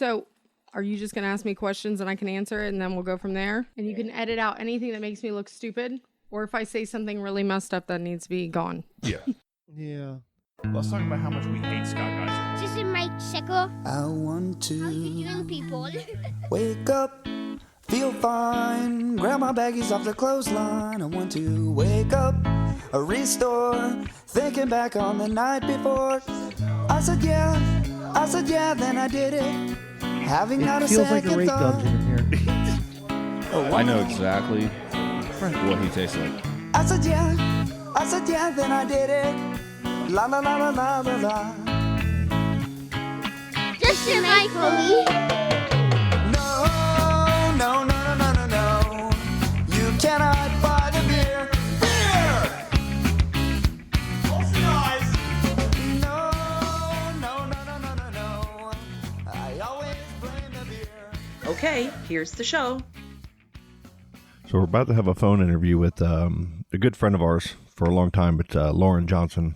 So are you just going to ask me questions and I can answer it and then we'll go from there? And you can edit out anything that makes me look stupid? Or if I say something really messed up that needs to be gone? Yeah. Yeah. Let's talk about how much we hate Scott, guys. This is my sickle. I want How to you doing, people? wake up, feel fine, grab my baggies off the clothesline. I want to wake up, restore, thinking back on the night before. I said yeah, then I did it. Having not a It feels like second a rape thought. dungeon in here. I know exactly what he tastes like. I said yeah, then I did it. La la la la la la la. Just a night, Chloe. No, no, no, no, no, no, no. You cannot buy the beer. Beer! Close your eyes. No, no, no, no, no, no, no. I always blame the beer. Okay, here's the show. So we're about to have a phone interview with a good friend of ours for a long time, but Lauren Johnson.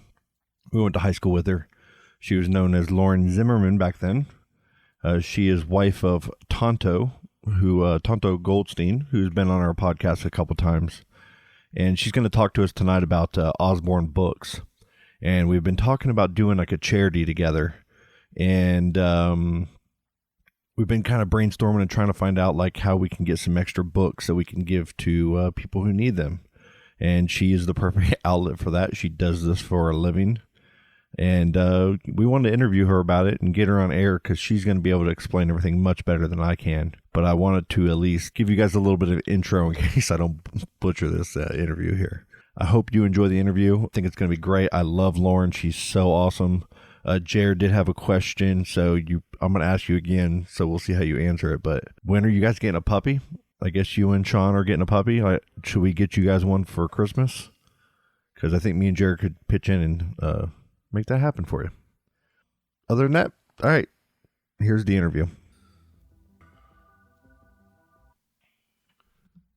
We went to high school with her. She was known as Lauren Zimmerman back then. She is wife of Tonto Goldstein, who's been on our podcast a couple times. And she's going to talk to us tonight about Usborne Books. And we've been talking about doing like a charity together. And we've been kind of brainstorming and trying to find out like how we can get some extra books that we can give to people who need them. And she is the perfect outlet for that. She does this for a living. And we wanted to interview her about it and get her on air because she's going to be able to explain everything much better than I can. But I wanted to at least give you guys a little bit of intro in case I don't butcher this interview here. I hope you enjoy the interview. I think it's going to be great. I love Lauren. She's so awesome. Jared did have a question, so I'm going to ask you again, so we'll see how you answer it. But when are you guys getting a puppy? I guess you and Sean are getting a puppy. Should we get you guys one for Christmas? Because I think me and Jared could pitch in and make that happen for you. Other than that, all right, here's the interview.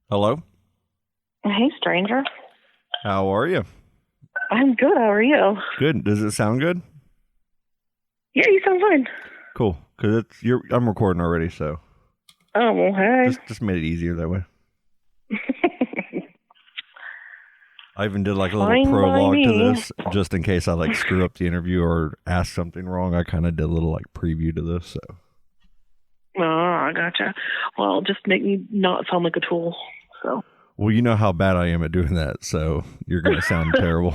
Hello? Hey, stranger. How are you? I'm good. How are you? Good. Does it sound good? Yeah, you sound fine. Cool. Because I'm recording already, so. Oh, well, hey. Just made it easier that way. I even did like a little Fine prologue by to me. this, just in case I like screw up the interview or ask something wrong. I kind of did a little like preview to this, so. Oh, I gotcha. Well, just make me not sound like a tool, so. Well, you know how bad I am at doing that, so you're going to sound terrible.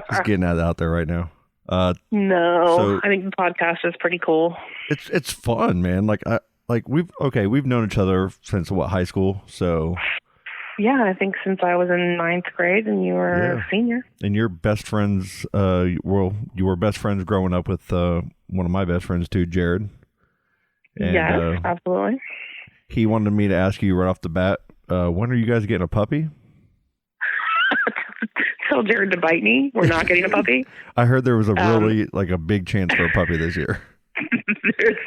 Just getting that out there right now. No, so- I think the podcast is pretty cool. It's fun, man. We've known each other since high school, so. Yeah, I think since I was in 9th grade and you were a senior. And you're best friends, you were best friends growing up with one of my best friends too, Jared. And, yes, absolutely. He wanted me to ask you right off the bat, when are you guys getting a puppy? Tell Jared to bite me. We're not getting a puppy. I heard there was a really, a big chance for a puppy this year. There's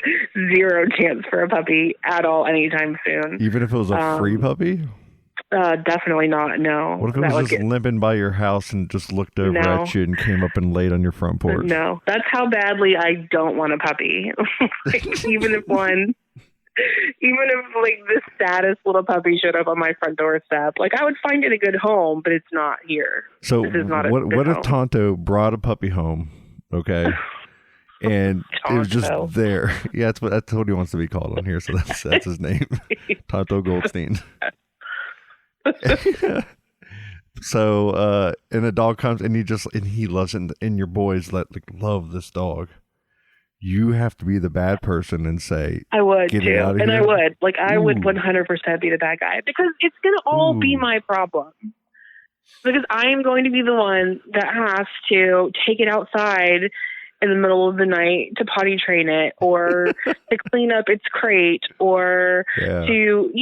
zero chance for a puppy at all anytime soon. Even if it was a free puppy? Definitely not, no. What if it was just limping by your house and just looked over at you and came up and laid on your front porch? No, that's how badly I don't want a puppy. Even if the saddest little puppy showed up on my front doorstep, I would find it a good home, but it's not here. So this is not what if home. Tonto brought a puppy home, okay, and it was just there? Yeah, that's what he wants to be called on here, so that's his name, Tonto Goldstein. So, and the dog comes and he loves it, and your boys love this dog. You have to be the bad person and say, I would get too. it out of and here. I would. I would 100% be the bad guy because it's going to all be my problem. Because I am going to be the one that has to take it outside in the middle of the night to potty train it or to clean up its crate or to,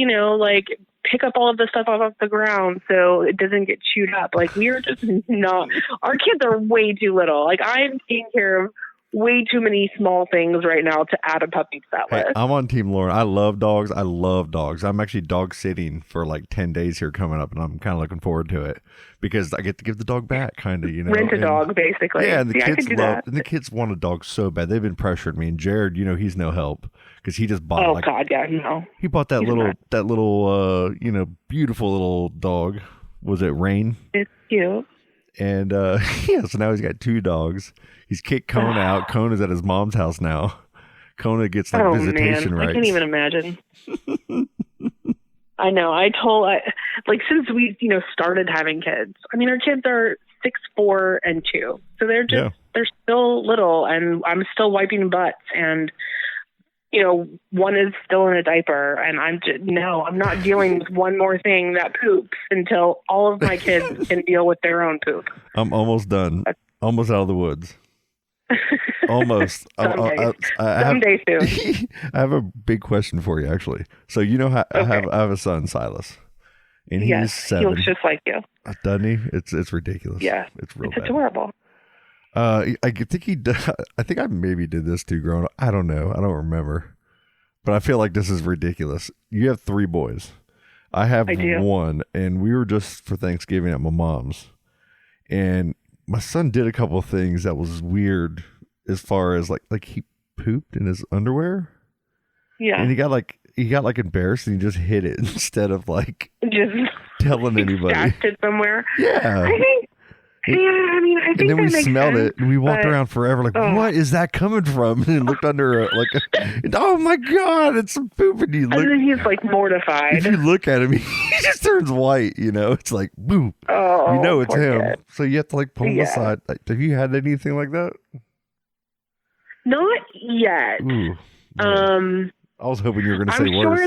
pick up all of the stuff off the ground so it doesn't get chewed up. We are just not, our kids are way too little. I'm taking care of way too many small things right now to add a puppy to that list. I'm on Team Lauren. I love dogs. I'm actually dog sitting for like 10 days here coming up, and I'm kind of looking forward to it because I get to give the dog back, kind of, Rent a dog, basically. Yeah, and the I kids could do that. and the kids want a dog so bad. They've been pressuring me, and Jared, he's no help because he just bought. Oh God, yeah, no. He bought that little beautiful little dog. Was it Rain? It's cute. And so now he's got 2 dogs. He's kicked Kona out. Kona's at his mom's house now. Kona gets visitation rights. I can't even imagine. I know. Since we started having kids. I mean, our kids are 6, 4, and 2, so they're still little, and I'm still wiping butts, and one is still in a diaper, and I'm not dealing with one more thing that poops until all of my kids can deal with their own poop. I'm almost done. Almost out of the woods. Almost. Someday soon. I have a big question for you, actually. So I have a son, Silas, and he's 7. He looks just like you. Doesn't he? It's ridiculous. Yeah, it's real it's bad. Adorable. I think I maybe did this too growing up. I don't know. I don't remember. But I feel like this is ridiculous. You have 3 boys. I have 1, and we were just for Thanksgiving at my mom's. And my son did a couple of things that was weird as far as like he pooped in his underwear. Yeah. And he got embarrassed and he just hid it instead of just telling anybody. Stashed it somewhere. Yeah. I think and then we smelled sense, it, and we walked around forever what is that coming from? And looked under oh my God, it's some poop. And then he's mortified. If you look at him, he just turns white. It's like boom. Oh, it's him. Kid. So you have to pull him aside. Have you had anything like that? Not yet. Ooh, I was hoping you were going to say worse.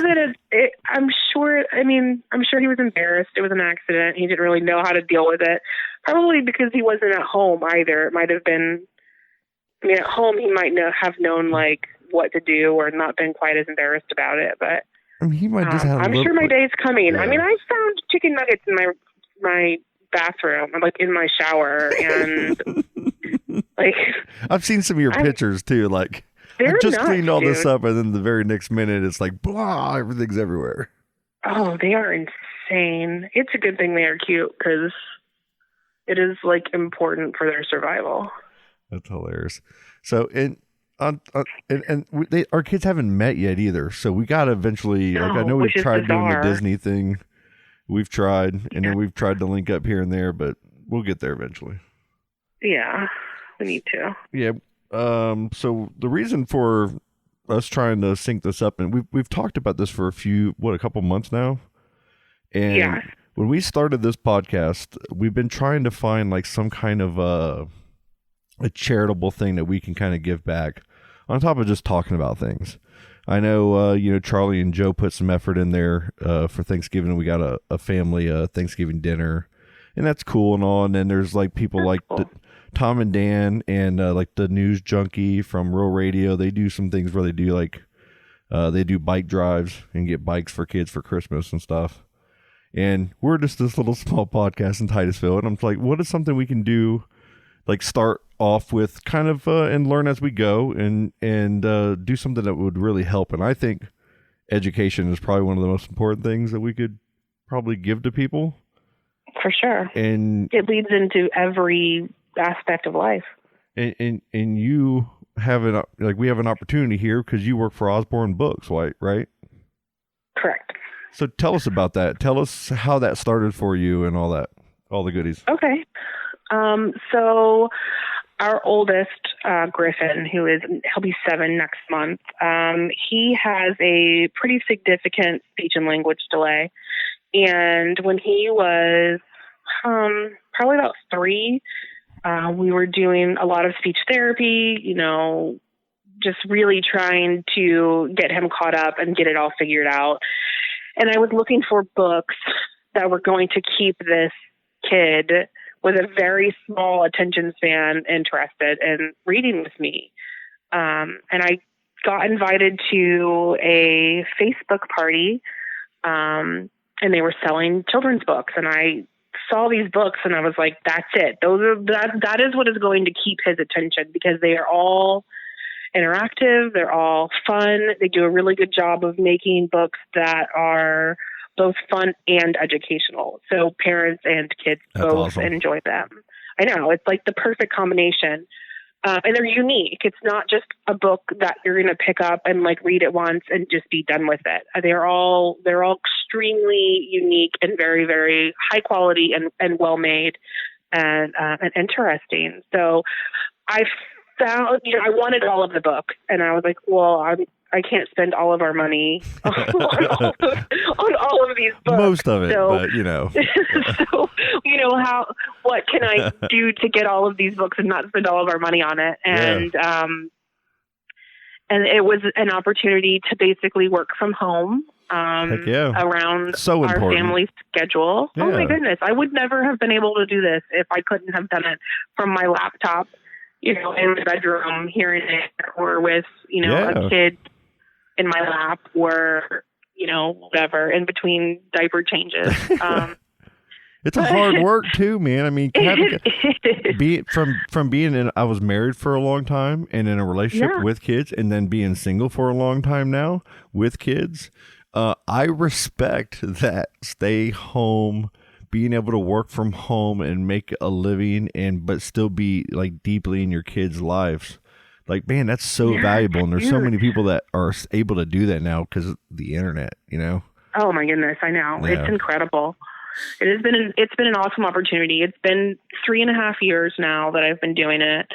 I'm sure he was embarrassed. It was an accident. He didn't really know how to deal with it. Probably because he wasn't at home either. It might have been, at home he might have known what to do or not been quite as embarrassed about it. But he might just have. I'm sure my day's coming. Yeah. I found chicken nuggets in my bathroom, in my shower, and I've seen some of your pictures too. I just nuts, cleaned all this dude. up, and then the very next minute, it's blah, everything's everywhere. Oh, they are insane. It's a good thing they are cute because it is important for their survival. That's hilarious. So, our kids haven't met yet either. So we got to eventually. I know we've tried doing the Disney thing. We've tried, and then we've tried to link up here and there, but we'll get there eventually. Yeah, we need to. Yeah. So the reason for us trying to sync this up, and we've talked about this for a couple months now. And when we started this podcast, we've been trying to find some kind of a charitable thing that we can kind of give back on top of just talking about things. I know, Charley and Joe put some effort in there for Thanksgiving. We got a family Thanksgiving dinner, and that's cool and all. And then there's people Tom and Dan and the news junkie from Rural Radio. They do some things where they do they do bike drives and get bikes for kids for Christmas and stuff. And we're just this little small podcast in Titusville, and I'm what is something we can do? Start off with kind of and learn as we go, and do something that would really help. And I think education is probably one of the most important things that we could probably give to people. For sure. And it leads into every aspect of life. And you have we have an opportunity here because you work for Usborne Books, right? Correct. So tell us about that. Tell us how that started for you and all the goodies. Okay. So our oldest, Griffin, he'll be 7 next month. He has a pretty significant speech and language delay. And when he was, probably about 3, we were doing a lot of speech therapy, just really trying to get him caught up and get it all figured out. And I was looking for books that were going to keep this kid with a very small attention span interested in reading with me. And I got invited to a Facebook party, and they were selling children's books. And I saw these books and I was like, that's it. That is what is going to keep his attention, because they are all interactive. They're all fun. They do a really good job of making books that are both fun and educational. So parents and kids both enjoy them. I know, it's like the perfect combination. And they're unique. It's not just a book that you're going to pick up and like read it once and just be done with it. They're all extremely unique and very, very high quality and well made and interesting. So I found, I wanted all of the book, and I was like, well, I can't spend all of our money on all of these books. Most of it, so, but so, what can I do to get all of these books and not spend all of our money on it? And, and it was an opportunity to basically work from home, around our family's schedule. Yeah. Oh my goodness. I would never have been able to do this if I couldn't have done it from my laptop, in the bedroom, hearing it, or with, a kid in my lap, or, whatever, in between diaper changes. It's a hard work too, man. I mean, from being in, I was married for a long time and in a relationship with kids, and then being single for a long time now with kids. I respect that stay home, being able to work from home and make a living, but still be like deeply in your kids' lives. Like, man, that's so valuable. And there's so many people that are able to do that now because of the internet, Oh my goodness. I know. Yeah. It's incredible. It's been an awesome opportunity. It's been 3.5 years now that I've been doing it.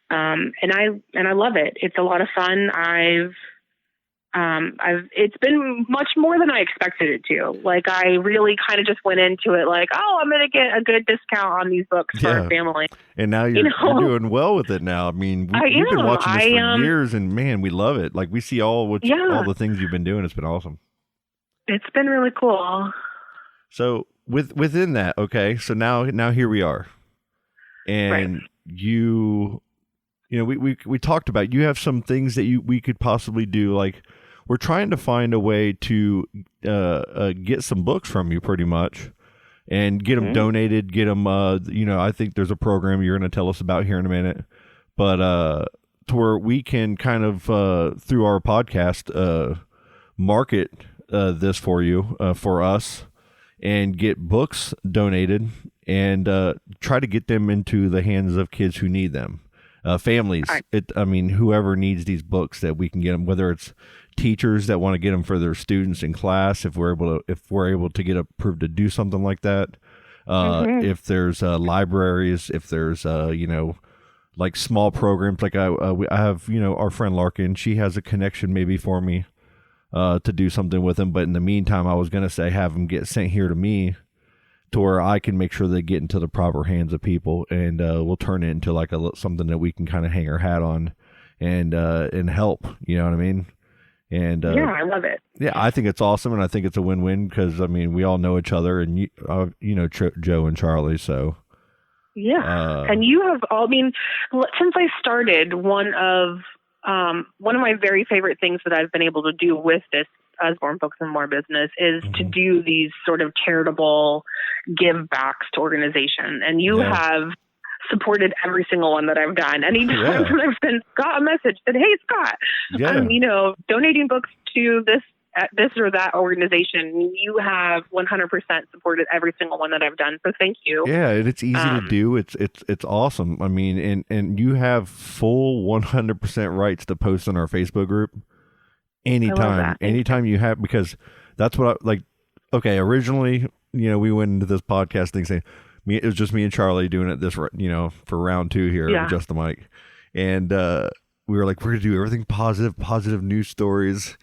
And I love it. It's a lot of fun. It's been much more than I expected it to. Like, I really kind of just went into it like, oh, I'm going to get a good discount on these books for our family. And now you're doing well with it now. I mean, we've been watching this for years, and man, we love it. Like, we see all the things you've been doing. It's been awesome. It's been really cool. So within that, okay, so now here we are. And we talked about, you have some things that we could possibly do. Like, we're trying to find a way to get some books from you, pretty much, and get them donated. Get them. I think there's a program you're going to tell us about here in a minute, but to where we can kind of through our podcast market this for you, for us, and get books donated and try to get them into the hands of kids who need them. Families, whoever needs these books, that we can get them, whether it's teachers that want to get them for their students in class, if we're able to get approved to do something like that. If there's libraries, if there's like small programs, like I have, our friend Larkin, she has a connection maybe for me to do something with them. But in the meantime, I was going to say, have them get sent here to me, to where I can make sure they get into the proper hands of people, and we'll turn it into like something that we can kind of hang our hat on and help, you know what I mean? And I love it. Yeah, I think it's awesome, and I think it's a win-win, because we all know each other, and Joe and Charley, so and you have all. Since I started, one of my very favorite things that I've been able to do with this Usborne Books and More business is to do these sort of charitable give backs to organization, and you have supported every single one that I've done. Anytime that I've sent Scott a message that, hey Scott, donating books to this or that organization, you have 100% supported every single one that I've done. So thank you. Yeah, and it's easy to do. It's awesome. And you have full 100% rights to post on our Facebook group anytime you have, because that's what originally, we went into this podcast thing saying, it was just me and Charley doing it this, for round 2 here, Just the Mic. And we were like, we're going to do everything positive news stories.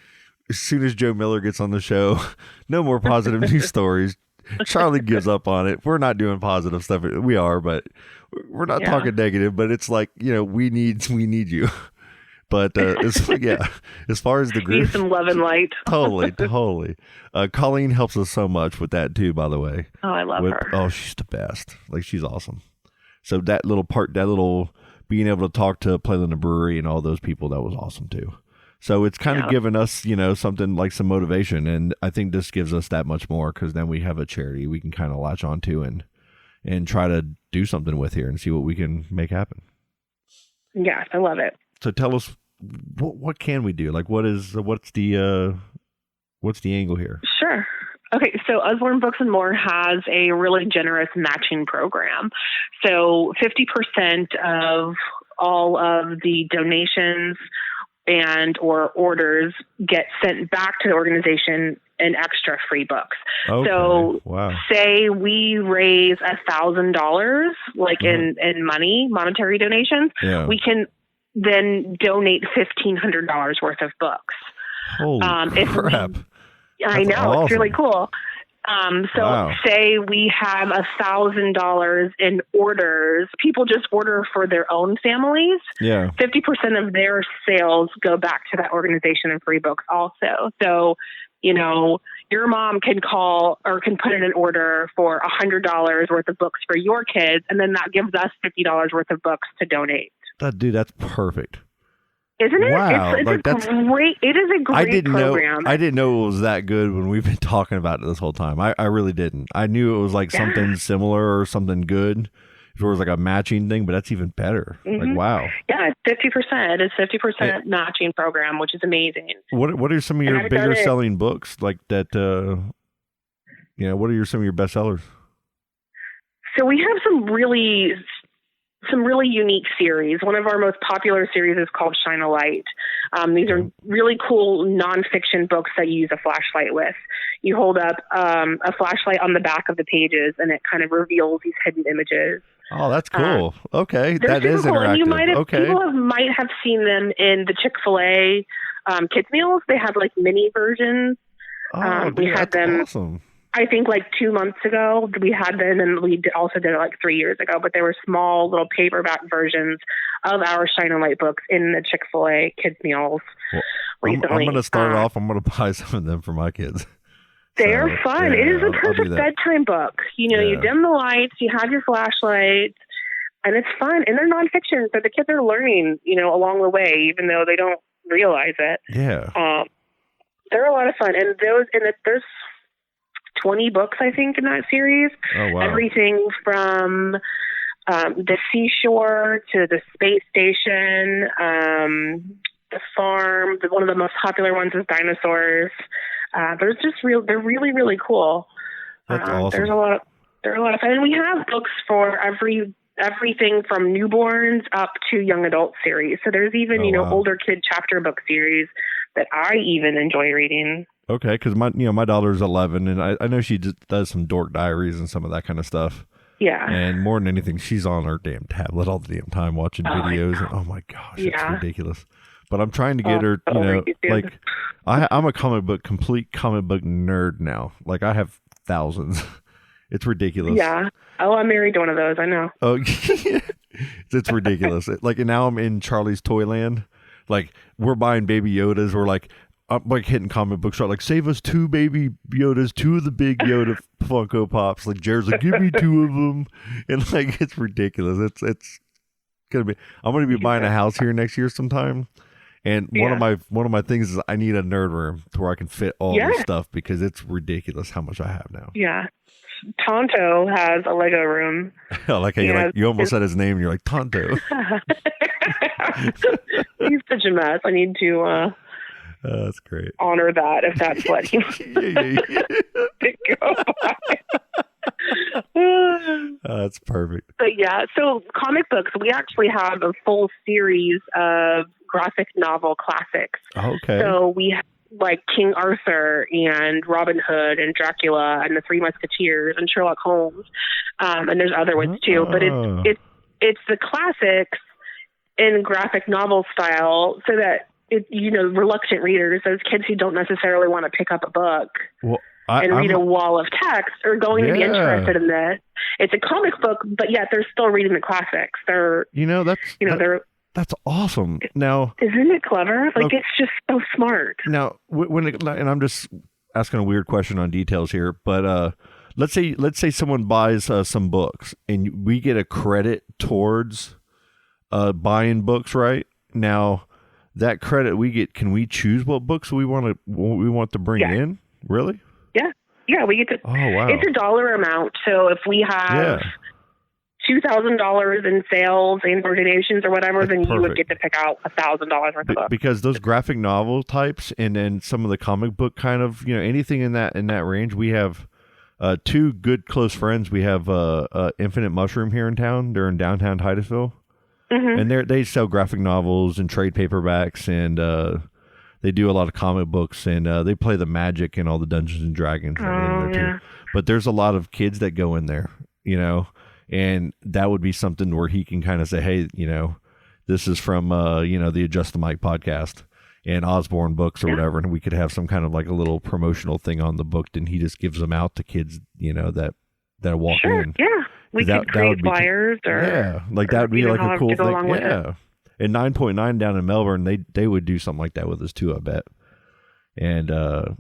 As soon as Joe Miller gets on the show, no more positive news stories. Charley gives up on it. We're not doing positive stuff. We are, but we're not talking negative. But it's like, we need you. But as far as the group, need some love and light. Totally. Colleen helps us so much with that too, by the way. Oh, I love her. Oh, she's the best. Like, she's awesome. So that little being able to talk to Playland the Brewery and all those people, that was awesome too. So it's kind of given us, something like some motivation, and I think this gives us that much more, because then we have a charity we can kind of latch on to and and try to do something with here and see what we can make happen. Yes, I love it. So tell us, what can we do? Like, what's the angle here? Sure. Okay, so Usborne Books and More has a really generous matching program. So 50% of all of the donations and or orders get sent back to the organization in extra free books. Okay. So wow. Say we raise $1,000, like in money, monetary donations, we can then donate $1,500 worth of books. Holy crap. I know, awesome. It's really cool. Wow. Say we have $1,000 in orders. People just order for their own families. Yeah. 50% of their sales go back to that organization in free books also. So, you know, your mom can call or can put in an order for $100 worth of books for your kids, and then that gives us $50 worth of books to donate. Dude, that's perfect. Isn't it? Wow. It is a great program. I didn't know it was that good when we've been talking about it this whole time. I really didn't. I knew it was like something similar or something good. If it was like a matching thing, but that's even better. Like, wow. Yeah, it's 50%. It's 50% matching program, which is amazing. What are some of your bigger selling books like that? What are some of your best sellers? So we have some really unique series. One of our most popular series is called Shine a Light. These are really cool nonfiction books that you use a flashlight with. You hold up a flashlight on the back of the pages, and it kind of reveals these hidden images. Oh, that's cool. Okay, that is cool. interactive. And people might have seen them in the Chick-fil-A kids meals. They have like mini versions. We had them. Awesome. I think like 2 months ago we had them, and we also did it like 3 years ago. But they were small little paperback versions of our Shine a Light books in the Chick-fil-A kids meals. Well, recently. I'm going to start off. I'm going to buy some of them for my kids. They're fun. Yeah, it is a perfect bedtime book. You dim the lights, you have your flashlight, and it's fun. And they're nonfiction, so the kids are learning, along the way, even though they don't realize it. Yeah. They're a lot of fun. And there's 20 books, I think, in that series. Oh, wow. Everything from the seashore to the space station, the farm. One of the most popular ones is dinosaurs. They're really, really cool. That's awesome. They're a lot of fun. And we have books for everything from newborns up to young adult series. So there's even, older kid chapter book series that I even enjoy reading. Okay, because my daughter's 11, and I know she does some dork diaries and some of that kind of stuff. Yeah. And more than anything, she's on her damn tablet all the damn time watching videos. And, oh my gosh, it's ridiculous. But I'm trying to get her, like, I'm a complete comic book nerd now. Like, I have thousands. It's ridiculous. Yeah. Oh, I'm married to one of those. I know. Oh, it's ridiculous. And now I'm in Charlie's Toyland. Like, we're buying Baby Yodas. I'm like hitting comic book shop, like, save us 2 Baby Yodas, 2 of the big Yoda Funko Pops. Like, Jared's like, give me 2 of them. And like, it's ridiculous. It's gonna be. I'm gonna be buying a house here next year sometime. And one of my things is I need a nerd room to where I can fit all this stuff, because it's ridiculous how much I have now. Yeah. Tonto has a Lego room. I like how you almost said his name and you're like, Tonto. He's such a mess. I need to that's great. honor that, if that's what he wants to go by. That's perfect. But yeah, so comic books, we actually have a full series of graphic novel classics. Okay. So we have like King Arthur and Robin Hood and Dracula and the Three Musketeers and Sherlock Holmes. And there's other ones too, but it's the classics in graphic novel style, so that reluctant readers, those kids who don't necessarily want to pick up a book and read a wall of text, are going to be interested in this. It's a comic book, but yet they're still reading the classics. That's awesome. Now, isn't it clever? Like, it's just so smart. Now, and I'm just asking a weird question on details here, but let's say someone buys some books and we get a credit towards buying books, right? Now, that credit we get, can we choose what books we want to bring in? Really? Yeah, we get to. Oh, wow. It's a dollar amount. So if we have $2,000 in sales and or donations or whatever, That's then you would perfect. get to pick out $1,000 worth of books. Because those graphic novel types and then some of the comic book kind of, anything in that range. We have two good close friends. We have Infinite Mushroom here in town. They're in downtown Titusville. And they sell graphic novels and trade paperbacks, and they do a lot of comic books, and they play the Magic and all the Dungeons and Dragons and everything there too. But there's a lot of kids that go in there, and that would be something where he can kind of say, hey, this is from the Adjust the Mic podcast and Usborne Books or whatever, and we could have some kind of like a little promotional thing on the book, and he just gives them out to kids, that walk in. Yeah. We could create flyers or like that would be like a cool thing. Yeah. And 9.9 down in Melbourne, they would do something like that with us too, I bet. And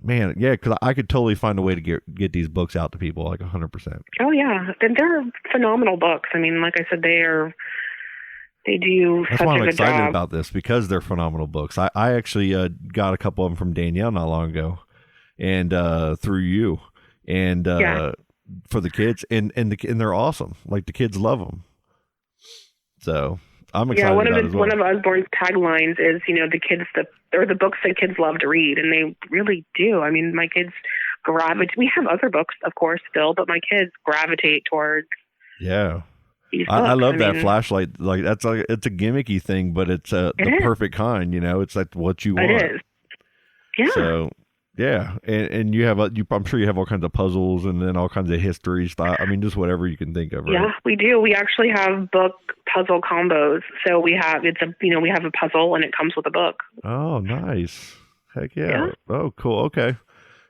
man, yeah, because I could totally find a way to get these books out to people, like 100%. Oh yeah, and they're phenomenal books. I mean, like I said, they do That's such why a I'm good excited job. about this, because they're phenomenal books. I actually got a couple of them from Danielle not long ago, and through you, and for the kids, and they're awesome. Like the kids love them. So I'm excited. Yeah, one of Usborne's taglines is, the kids or the books that kids love to read, and they really do. I mean, my kids gravitate. We have other books, of course, still, but my kids gravitate towards. Yeah. These I books. love that flashlight. Like it's a gimmicky thing, but it's the perfect kind. It's like what you want. It is. Yeah. So yeah, and you have I'm sure you have all kinds of puzzles and then all kinds of history style. I mean, just whatever you can think of. Right? Yeah, we do. We actually have book puzzle combos. So we have we have a puzzle and it comes with a book. Oh, nice. Heck yeah. Oh, cool. Okay.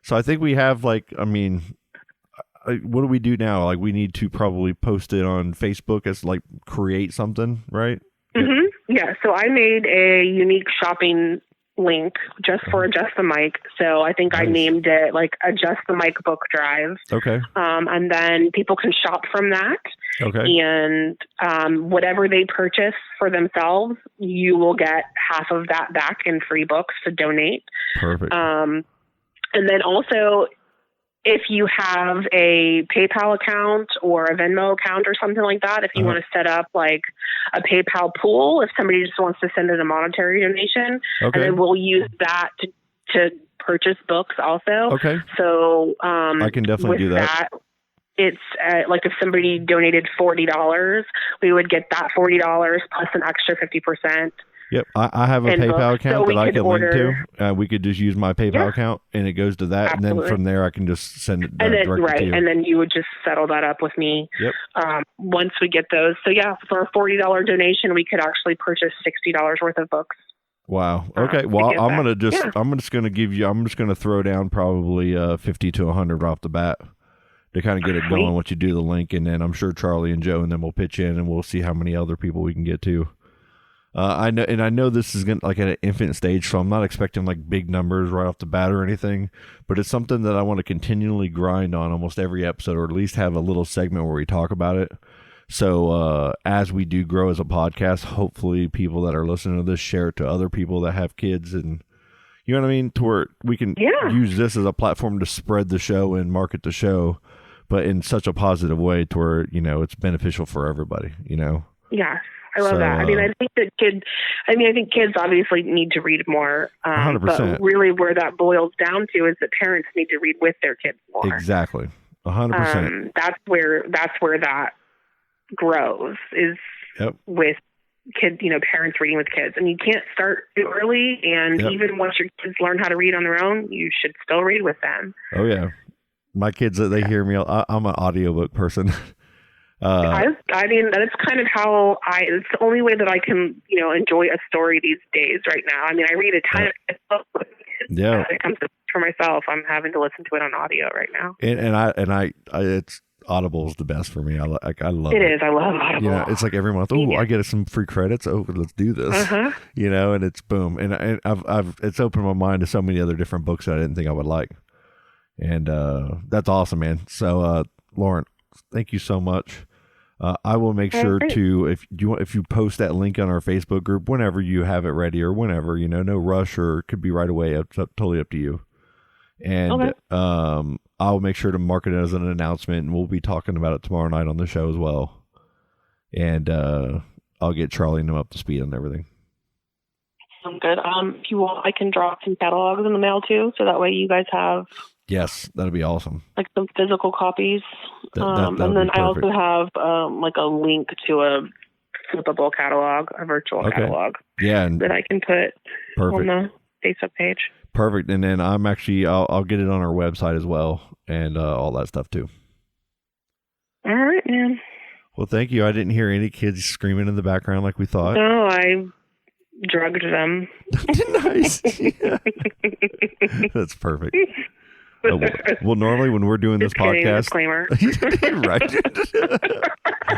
So I think we have what do we do now? Like we need to probably post it on Facebook as like create something, right? Mm-hmm. Yeah. So I made a unique shopping link just for Adjust the Mic. So I think I named it like Adjust the Mic Book Drive. Okay. And then people can shop from that. Okay. And whatever they purchase for themselves, you will get half of that back in free books to donate. Perfect. And then also, if you have a PayPal account or a Venmo account or something like that, if you want to set up like a PayPal pool, if somebody just wants to send in a monetary donation, and then we'll use that to purchase books also. Okay. So I can definitely do that. It's like if somebody donated $40, we would get that $40 plus an extra 50%. Yep, I have a PayPal account that I can link to. We could just use my PayPal account, and it goes to that, and then from there I can just send it directly to you. And then you would just settle that up with me. Yep. Once we get those. So yeah, for a $40 donation, we could actually purchase $60 worth of books. Wow. Okay. Well, I'm just gonna throw down probably 50 to 100 off the bat to kind of get it going. Once you do the link, and then I'm sure Charley and Joe, and then we'll pitch in, and we'll see how many other people we can get to. I know this is at an infant stage, so I'm not expecting like big numbers right off the bat or anything, but it's something that I want to continually grind on almost every episode, or at least have a little segment where we talk about it. So as we do grow as a podcast, hopefully people that are listening to this share it to other people that have kids, and you know what I mean, to where we can use this as a platform to spread the show and market the show, but in such a positive way to where, it's beneficial for everybody, Yes. I love that. I mean, I think kids obviously need to read more. 100%. But really where that boils down to is that parents need to read with their kids more. Exactly. 100%. That's where that grows is with kids, parents reading with kids. And you can't start too early. And even once your kids learn how to read on their own, you should still read with them. Oh, yeah. My kids, they hear me. I'm an audiobook person. I mean, that's kind of how it's the only way that I can, enjoy a story these days right now. I mean, I read a ton of books. Yeah. When it comes to for myself, I'm having to listen to it on audio right now. And I it's Audible is the best for me. I love it. It is. I love Audible. It's like every month. Oh, I get some free credits. Oh, let's do this. And it's boom. And I've it's opened my mind to so many other different books that I didn't think I would like. And that's awesome, man. So Lauren, thank you so much. I will make sure to if you post that link on our Facebook group whenever you have it ready or whenever, no rush, or it could be right away. It's totally up to you. And I'll make sure to mark it as an announcement, and we'll be talking about it tomorrow night on the show as well. and I'll get Charlie and him up to speed on everything. Sounds good. If you want, I can drop some catalogs in the mail too, so that way you guys have Yes, that'd be awesome. like some physical copies. That'd and then be I also perfect. have like a link to a flippable catalog, a virtual catalog Yeah, and that I can put on perfect. the Facebook page. Perfect. And then I'm actually I'll get it on our website as well, and all that stuff too. All right, man. Well, thank you. I didn't hear any kids screaming in the background like we thought. No, I drugged them. Nice. Yeah. That's perfect. Well, normally when we're doing this Just kidding, podcast, disclaimer. right?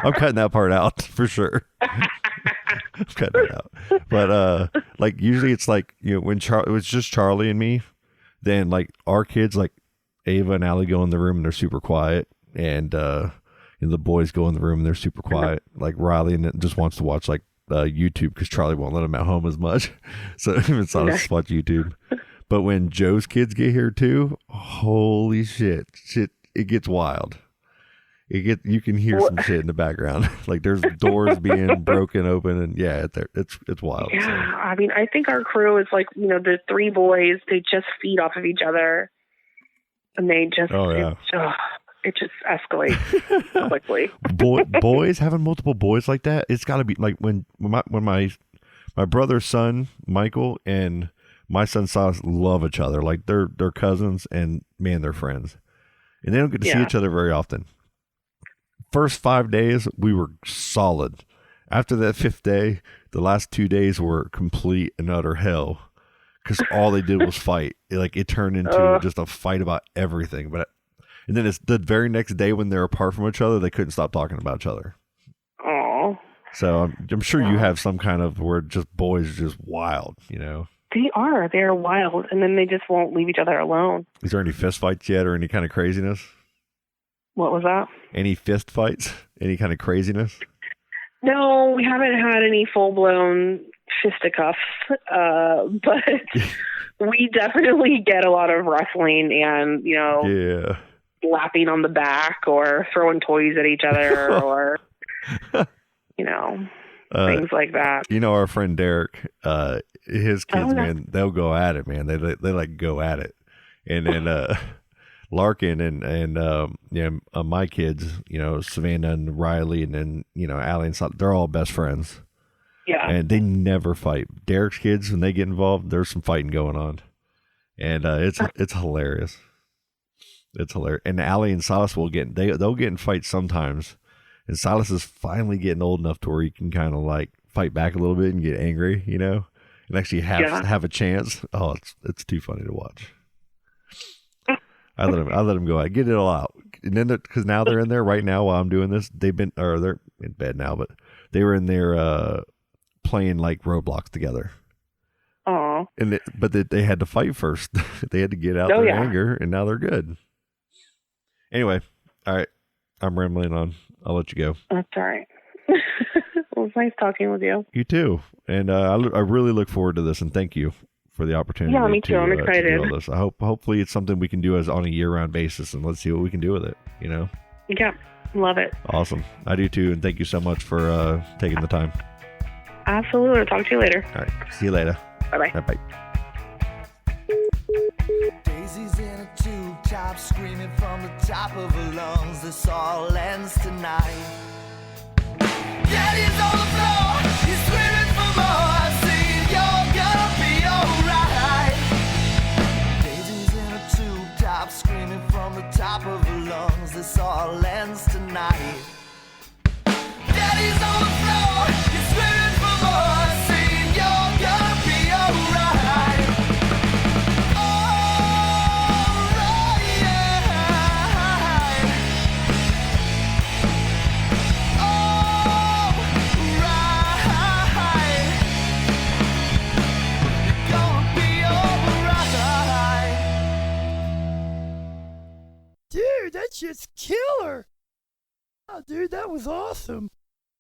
I'm cutting that part out for sure. I'm cutting it out. But like usually it's like, you know, when it was just Charlie and me, then like our kids, like Ava and Allie, go in the room and they're super quiet, and the boys go in the room and they're super quiet. Like Riley just wants to watch like YouTube because Charlie won't let him at home as much, so it's not just watch YouTube. But when Joe's kids get here too, holy shit, it gets wild. You can hear some shit in the background. Like there's doors being broken open, and yeah, it's wild. Yeah, So. I mean, I think our crew is like, you know, the three boys, they just feed off of each other, and they just, it just escalates quickly. Boys having multiple boys like that, it's got to be like when my brother's son Michael and my son Silas love each other, like they're cousins, and man, they're friends, and they don't get to see each other very often. First 5 days we were solid. After that 5th day, the last 2 days were complete and utter hell, because all they did was fight. It turned into just a fight about everything. And then it's the very next day when they're apart from each other, they couldn't stop talking about each other. Oh. So I'm sure you have some kind of where just boys are just wild, you know. They're wild, and then they just won't leave each other alone. Is there any fist fights yet, or any kind of craziness? What was that? Any fist fights? Any kind of craziness? No, we haven't had any full-blown fisticuffs, but we definitely get a lot of wrestling and, you know, slapping on the back or throwing toys at each other or, you know, things like that. You know, our friend Derek, his kids, man, they'll go at it, man. They like go at it. And then Larkin and my kids, you know, Savannah and Riley, and then, you know, Allie and Sal, they're all best friends. Yeah. And they never fight. Derek's kids, when they get involved, there's some fighting going on. And it's hilarious. It's hilarious. And Allie and Silas they'll get in fights sometimes. And Silas is finally getting old enough to where he can kind of like fight back a little bit and get angry, you know, and actually have a chance. Oh, it's too funny to watch. I let him go out, get it all out, and then because now they're in there right now while I'm doing this. They're in bed now, but they were in there playing like Roblox together. Oh. But they had to fight first. They had to get out their anger, and now they're good. Anyway, all right, I'm rambling on. I'll let you go. That's all right. It was nice talking with you. You too, and I really look forward to this, and thank you for the opportunity. Yeah, me too. I'm excited. To do all this. Hopefully it's something we can do on a year-round basis, and let's see what we can do with it. You know. Yeah, love it. Awesome. I do too, and thank you so much for taking the time. Absolutely. I'll talk to you later. All right. See you later. Bye-bye. Bye. Daisies in a tube top, screaming from the top of her lungs. This all ends tonight. Daddy's on the floor, he's screaming for more. Saying you're gonna be alright. Daisies in a tube top, screaming from the top of her lungs. This all ends tonight. Daddy's on the floor, he's screaming for more. Saying you're gonna be alright. Dude, that shit's killer. Oh, dude, that was awesome.